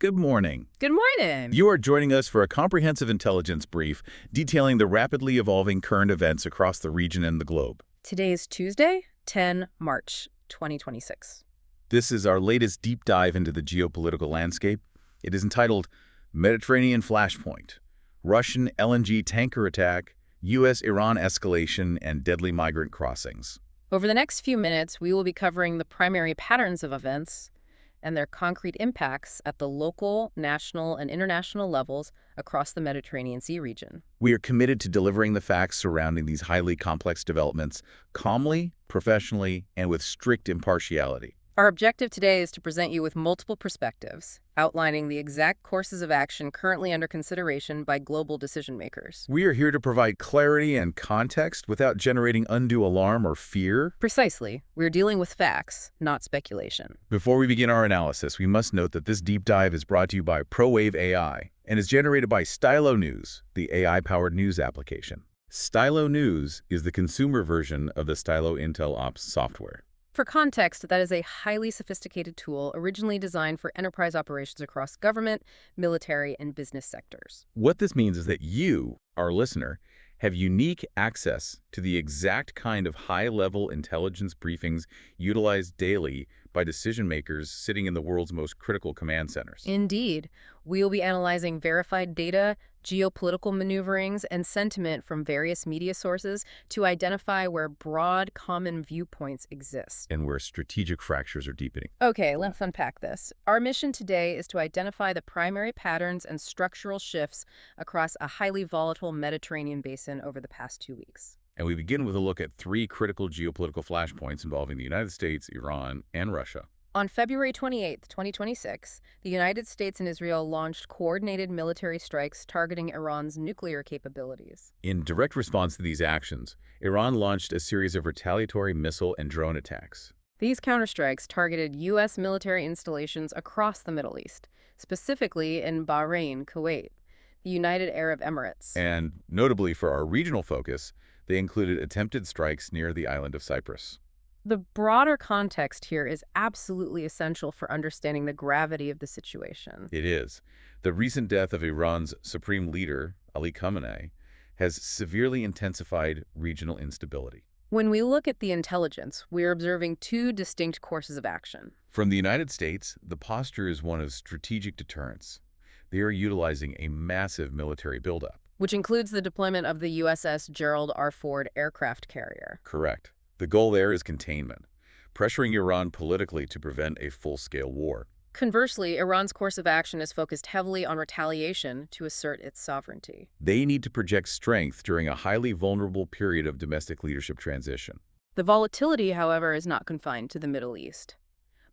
good morning. Good morning. You are joining us for a comprehensive intelligence brief detailing the rapidly evolving current events across the region and the globe. Today is Tuesday, 10 March 2026. This is our latest deep dive into the geopolitical landscape. It is entitled Mediterranean Flashpoint, Russian LNG tanker attack, U.S.-Iran escalation, and deadly migrant crossings. Over the next few minutes, we will be covering the primary patterns of events and their concrete impacts at the local, national, and international levels across the Mediterranean Sea region. We are committed to delivering the facts surrounding these highly complex developments calmly, professionally, and with strict impartiality. Our objective today is to present you with multiple perspectives, outlining the exact courses of action currently under consideration by global decision-makers. We are here to provide clarity and context without generating undue alarm or fear. Precisely. We're dealing with facts, not speculation. Before we begin our analysis, we must note that this deep dive is brought to you by ProWave AI and is generated by Stylo News, the AI-powered news application. Stylo News is the consumer version of the Stylo Intel Ops software. For context, that is a highly sophisticated tool originally designed for enterprise operations across government, military, and business sectors. What this means is that you, our listener, have unique access to the exact kind of high-level intelligence briefings utilized daily by decision-makers sitting in the world's most critical command centers. Indeed. We will be analyzing verified data, geopolitical maneuverings, and sentiment from various media sources to identify where broad common viewpoints exist. And where strategic fractures are deepening. Okay, let's unpack this. Our mission today is to identify the primary patterns and structural shifts across a highly volatile Mediterranean basin over the past 2 weeks. And we begin with a look at 3 critical geopolitical flashpoints involving the United States, Iran, and Russia. On February 28, 2026, the United States and Israel launched coordinated military strikes targeting Iran's nuclear capabilities. In direct response to these actions, Iran launched a series of retaliatory missile and drone attacks. These counterstrikes targeted U.S. military installations across the Middle East, specifically in Bahrain, Kuwait, the United Arab Emirates. And notably for our regional focus, they included attempted strikes near the island of Cyprus. The broader context here is absolutely essential for understanding the gravity of the situation. It is. The recent death of Iran's supreme leader, Ali Khamenei, has severely intensified regional instability. When we look at the intelligence, we're observing 2 distinct courses of action. From the United States, the posture is one of strategic deterrence. They are utilizing a massive military buildup, Which includes the deployment of the USS Gerald R. Ford aircraft carrier. Correct. The goal there is containment, pressuring Iran politically to prevent a full-scale war. Conversely, Iran's course of action is focused heavily on retaliation to assert its sovereignty. They need to project strength during a highly vulnerable period of domestic leadership transition. The volatility, however, is not confined to the Middle East.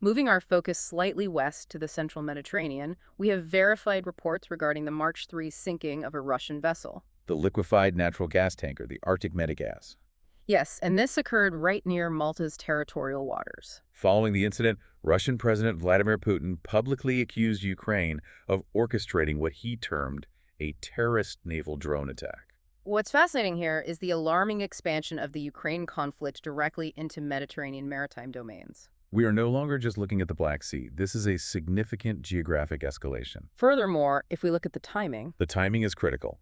Moving our focus slightly west to the central Mediterranean, we have verified reports regarding the March 3 sinking of a Russian vessel. The liquefied natural gas tanker, the Arctic Metagas. Yes, and this occurred right near Malta's territorial waters. Following the incident, Russian President Vladimir Putin publicly accused Ukraine of orchestrating what he termed a terrorist naval drone attack. What's fascinating here is the alarming expansion of the Ukraine conflict directly into Mediterranean maritime domains. We are no longer just looking at the Black Sea. This is a significant geographic escalation. Furthermore, if we look at the timing is critical.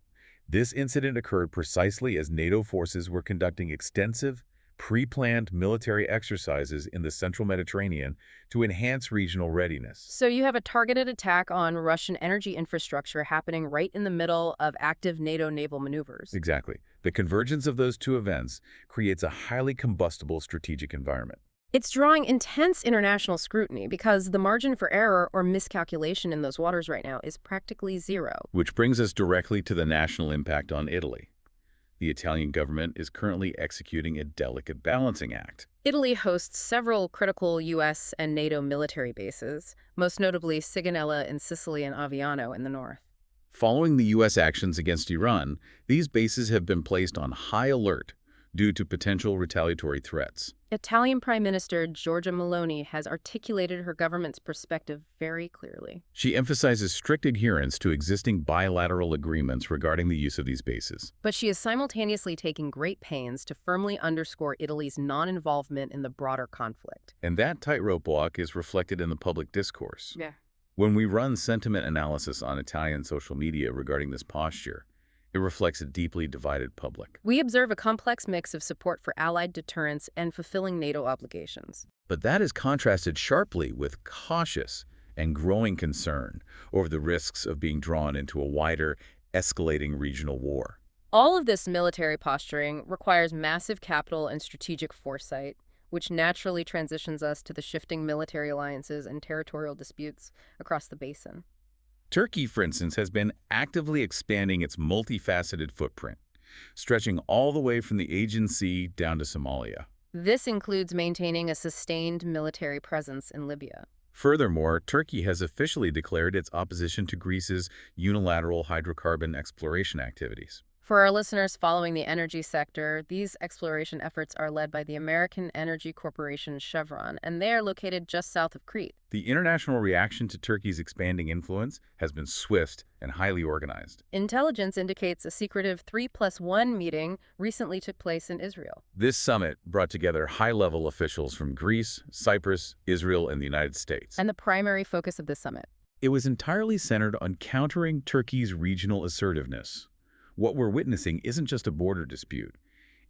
This incident occurred precisely as NATO forces were conducting extensive, pre-planned military exercises in the central Mediterranean to enhance regional readiness. So you have a targeted attack on Russian energy infrastructure happening right in the middle of active NATO naval maneuvers. Exactly. The convergence of those 2 events creates a highly combustible strategic environment. It's drawing intense international scrutiny because the margin for error or miscalculation in those waters right now is practically 0. Which brings us directly to the national impact on Italy. The Italian government is currently executing a delicate balancing act. Italy hosts several critical U.S. and NATO military bases, most notably Sigonella in Sicily and Aviano in the north. Following the U.S. actions against Iran, these bases have been placed on high alert due to potential retaliatory threats. Italian Prime Minister Giorgia Meloni has articulated her government's perspective very clearly. She emphasizes strict adherence to existing bilateral agreements regarding the use of these bases. But she is simultaneously taking great pains to firmly underscore Italy's non-involvement in the broader conflict. And that tightrope walk is reflected in the public discourse. Yeah. When we run sentiment analysis on Italian social media regarding this posture, it reflects a deeply divided public. We observe a complex mix of support for Allied deterrence and fulfilling NATO obligations. But that is contrasted sharply with cautious and growing concern over the risks of being drawn into a wider, escalating regional war. All of this military posturing requires massive capital and strategic foresight, which naturally transitions us to the shifting military alliances and territorial disputes across the basin. Turkey, for instance, has been actively expanding its multifaceted footprint, stretching all the way from the Aegean Sea down to Somalia. This includes maintaining a sustained military presence in Libya. Furthermore, Turkey has officially declared its opposition to Greece's unilateral hydrocarbon exploration activities. For our listeners following the energy sector, these exploration efforts are led by the American energy corporation Chevron, and they are located just south of Crete. The international reaction to Turkey's expanding influence has been swift and highly organized. Intelligence indicates a secretive 3+1 meeting recently took place in Israel. This summit brought together high-level officials from Greece, Cyprus, Israel, and the United States. And the primary focus of this summit? It was entirely centered on countering Turkey's regional assertiveness. What we're witnessing isn't just a border dispute.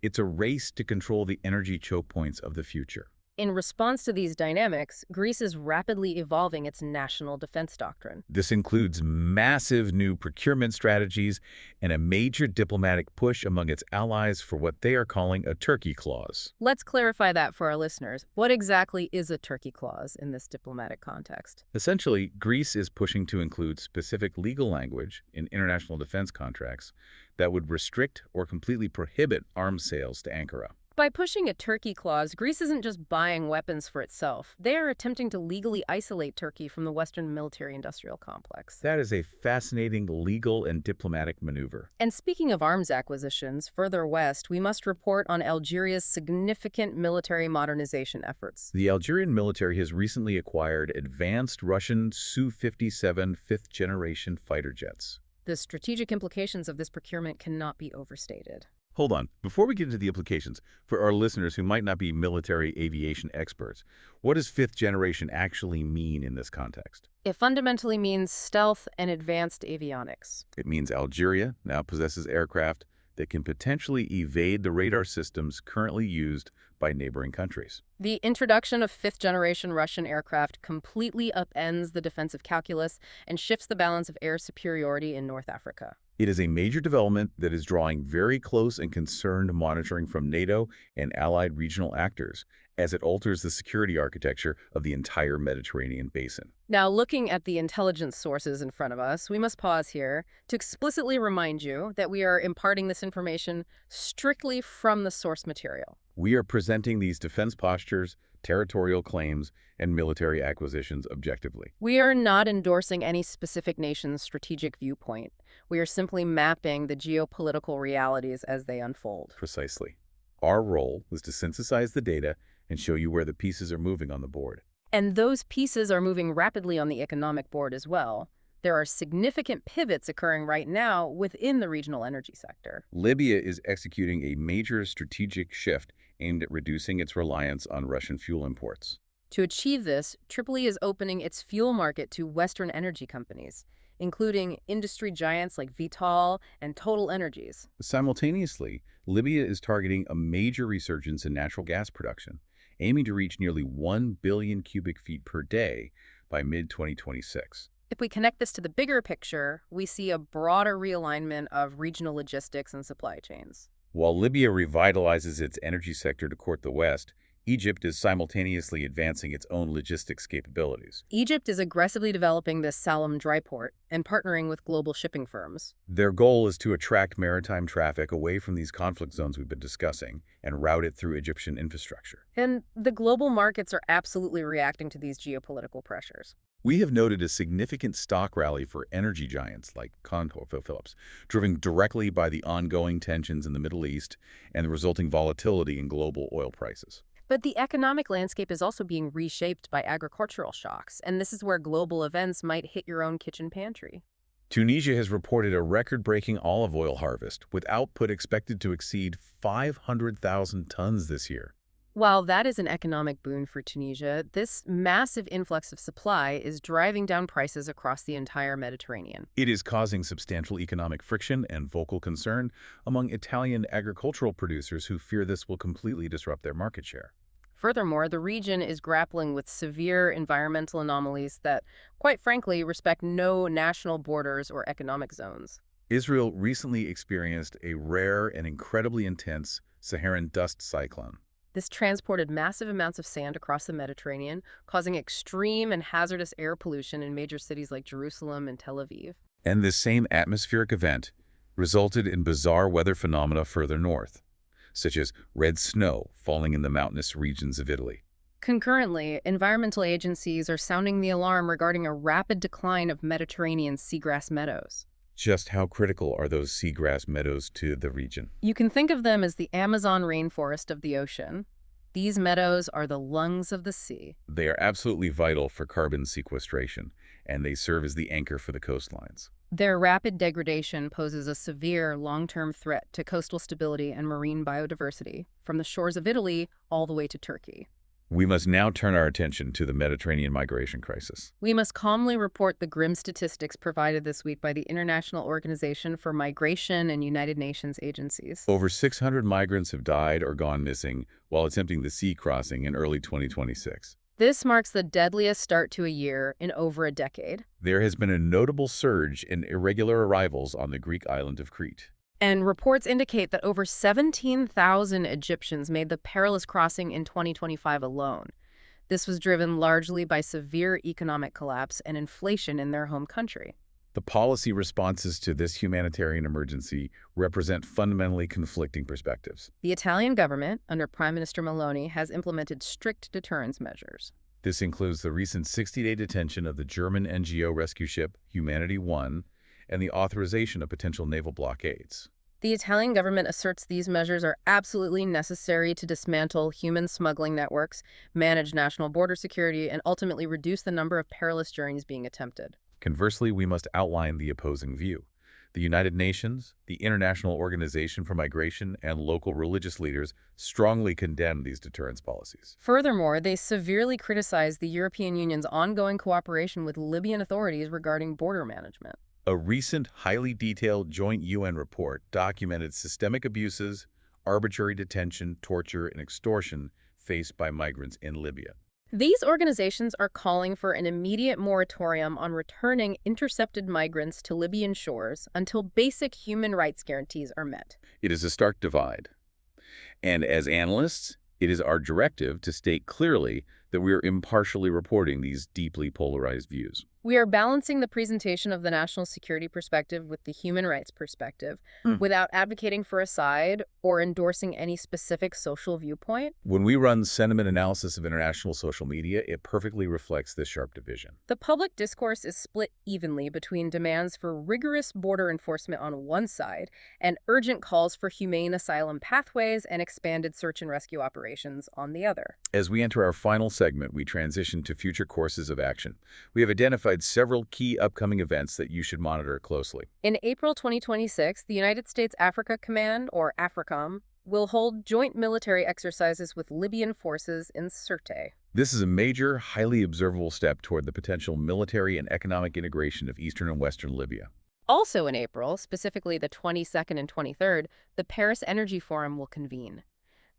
It's a race to control the energy choke points of the future. In response to these dynamics, Greece is rapidly evolving its national defense doctrine. This includes massive new procurement strategies and a major diplomatic push among its allies for what they are calling a Turkey clause. Let's clarify that for our listeners. What exactly is a Turkey clause in this diplomatic context? Essentially, Greece is pushing to include specific legal language in international defense contracts that would restrict or completely prohibit arms sales to Ankara. By pushing a Turkey clause, Greece isn't just buying weapons for itself. They are attempting to legally isolate Turkey from the Western military-industrial complex. That is a fascinating legal and diplomatic maneuver. And speaking of arms acquisitions, further west, we must report on Algeria's significant military modernization efforts. The Algerian military has recently acquired advanced Russian Su-57 fifth-generation fighter jets. The strategic implications of this procurement cannot be overstated. Hold on. Before we get into the implications, for our listeners who might not be military aviation experts, what does fifth generation actually mean in this context? It fundamentally means stealth and advanced avionics. It means Algeria now possesses aircraft that can potentially evade the radar systems currently used by neighboring countries. The introduction of fifth-generation Russian aircraft completely upends the defensive calculus and shifts the balance of air superiority in North Africa. It is a major development that is drawing very close and concerned monitoring from NATO and allied regional actors as it alters the security architecture of the entire Mediterranean basin. Now, looking at the intelligence sources in front of us, we must pause here to explicitly remind you that we are imparting this information strictly from the source material. We are presenting these defense postures, territorial claims, and military acquisitions objectively. We are not endorsing any specific nation's strategic viewpoint. We are simply mapping the geopolitical realities as they unfold. Precisely. Our role is to synthesize the data and show you where the pieces are moving on the board. And those pieces are moving rapidly on the economic board as well. There are significant pivots occurring right now within the regional energy sector. Libya is executing a major strategic shift aimed at reducing its reliance on Russian fuel imports. To achieve this, Tripoli is opening its fuel market to Western energy companies, including industry giants like Vitol and Total Energies. Simultaneously, Libya is targeting a major resurgence in natural gas production, aiming to reach nearly 1 billion cubic feet per day by mid-2026. If we connect this to the bigger picture, we see a broader realignment of regional logistics and supply chains. While Libya revitalizes its energy sector to court the West, Egypt is simultaneously advancing its own logistics capabilities. Egypt is aggressively developing this Salem dry port and partnering with global shipping firms. Their goal is to attract maritime traffic away from these conflict zones we've been discussing and route it through Egyptian infrastructure. And the global markets are absolutely reacting to these geopolitical pressures. We have noted a significant stock rally for energy giants like ConocoPhillips, driven directly by the ongoing tensions in the Middle East and the resulting volatility in global oil prices. But the economic landscape is also being reshaped by agricultural shocks, and this is where global events might hit your own kitchen pantry. Tunisia has reported a record-breaking olive oil harvest, with output expected to exceed 500,000 tons this year. While that is an economic boon for Tunisia, this massive influx of supply is driving down prices across the entire Mediterranean. It is causing substantial economic friction and vocal concern among Italian agricultural producers who fear this will completely disrupt their market share. Furthermore, the region is grappling with severe environmental anomalies that, quite frankly, respect no national borders or economic zones. Israel recently experienced a rare and incredibly intense Saharan dust cyclone. This transported massive amounts of sand across the Mediterranean, causing extreme and hazardous air pollution in major cities like Jerusalem and Tel Aviv. And this same atmospheric event resulted in bizarre weather phenomena further north, such as red snow falling in the mountainous regions of Italy. Concurrently, environmental agencies are sounding the alarm regarding a rapid decline of Mediterranean seagrass meadows. Just how critical are those seagrass meadows to the region? You can think of them as the Amazon rainforest of the ocean. These meadows are the lungs of the sea. They are absolutely vital for carbon sequestration, and they serve as the anchor for the coastlines. Their rapid degradation poses a severe long-term threat to coastal stability and marine biodiversity, from the shores of Italy all the way to Turkey. We must now turn our attention to the Mediterranean migration crisis. We must calmly report the grim statistics provided this week by the International Organization for Migration and United Nations agencies. Over 600 migrants have died or gone missing while attempting the sea crossing in early 2026. This marks the deadliest start to a year in over a decade. There has been a notable surge in irregular arrivals on the Greek island of Crete. And reports indicate that over 17,000 Egyptians made the perilous crossing in 2025 alone. This was driven largely by severe economic collapse and inflation in their home country. The policy responses to this humanitarian emergency represent fundamentally conflicting perspectives. The Italian government, under Prime Minister Meloni, has implemented strict deterrence measures. This includes the recent 60-day detention of the German NGO rescue ship Humanity I and the authorization of potential naval blockades. The Italian government asserts these measures are absolutely necessary to dismantle human smuggling networks, manage national border security, and ultimately reduce the number of perilous journeys being attempted. Conversely, we must outline the opposing view. The United Nations, the International Organization for Migration, and local religious leaders strongly condemn these deterrence policies. Furthermore, they severely criticize the European Union's ongoing cooperation with Libyan authorities regarding border management. A recent, highly detailed joint UN report documented systemic abuses, arbitrary detention, torture, and extortion faced by migrants in Libya. These organizations are calling for an immediate moratorium on returning intercepted migrants to Libyan shores until basic human rights guarantees are met. It is a stark divide. And as analysts, it is our directive to state clearly that we are impartially reporting these deeply polarized views. We are balancing the presentation of the national security perspective with the human rights perspective, without advocating for a side or endorsing any specific social viewpoint. When we run sentiment analysis of international social media, it perfectly reflects this sharp division. The public discourse is split evenly between demands for rigorous border enforcement on one side and urgent calls for humane asylum pathways and expanded search and rescue operations on the other. As we enter our final segment, we transition to future courses of action. We have identified several key upcoming events that you should monitor closely. In April 2026, the United States Africa Command, or AFRICOM, will hold joint military exercises with Libyan forces in Sirte. This is a major, highly observable step toward the potential military and economic integration of eastern and western Libya. Also in April, specifically the 22nd and 23rd, the Paris Energy Forum will convene.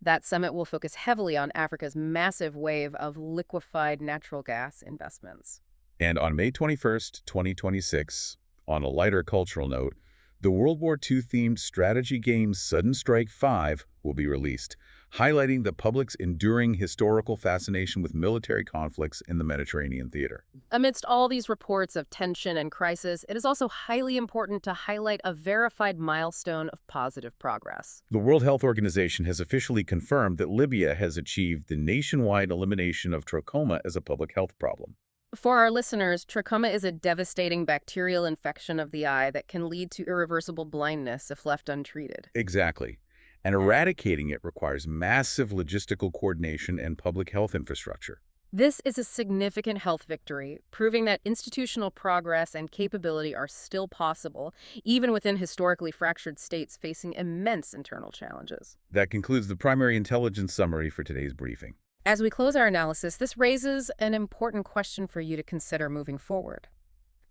That summit will focus heavily on Africa's massive wave of liquefied natural gas investments. And on May 21st, 2026, on a lighter cultural note, the World War II-themed strategy game Sudden Strike 5 will be released, highlighting the public's enduring historical fascination with military conflicts in the Mediterranean theater. Amidst all these reports of tension and crisis, it is also highly important to highlight a verified milestone of positive progress. The World Health Organization has officially confirmed that Libya has achieved the nationwide elimination of trachoma as a public health problem. For our listeners, trachoma is a devastating bacterial infection of the eye that can lead to irreversible blindness if left untreated. Exactly. And eradicating it requires massive logistical coordination and public health infrastructure. This is a significant health victory, proving that institutional progress and capability are still possible, even within historically fractured states facing immense internal challenges. That concludes the primary intelligence summary for today's briefing. As we close our analysis, this raises an important question for you to consider moving forward.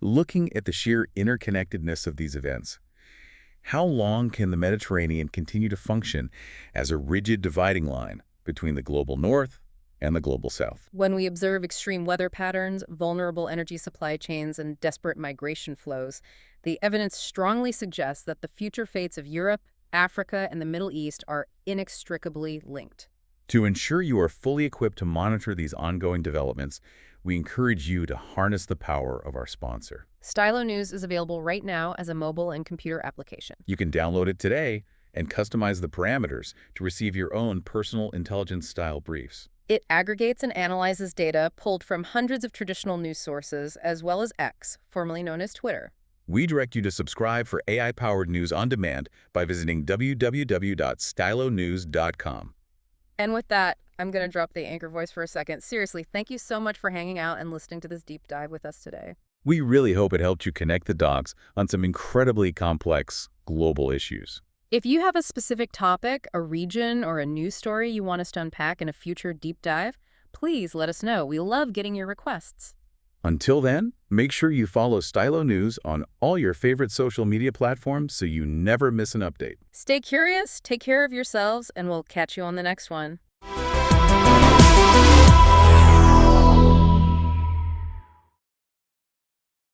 Looking at the sheer interconnectedness of these events, how long can the Mediterranean continue to function as a rigid dividing line between the global north and the global south? When we observe extreme weather patterns, vulnerable energy supply chains, and desperate migration flows, the evidence strongly suggests that the future fates of Europe, Africa, and the Middle East are inextricably linked. To ensure you are fully equipped to monitor these ongoing developments, we encourage you to harness the power of our sponsor. Stylo News is available right now as a mobile and computer application. You can download it today and customize the parameters to receive your own personal intelligence-style briefs. It aggregates and analyzes data pulled from hundreds of traditional news sources, as well as X, formerly known as Twitter. We direct you to subscribe for AI-powered news on demand by visiting www.stylonews.com. And with that, I'm going to drop the anchor voice for a second. Seriously, thank you so much for hanging out and listening to this deep dive with us today. We really hope it helped you connect the dots on some incredibly complex global issues. If you have a specific topic, a region, or a news story you want us to unpack in a future deep dive, please let us know. We love getting your requests. Until then, make sure you follow Stylo News on all your favorite social media platforms so you never miss an update. Stay curious, take care of yourselves, and we'll catch you on the next one.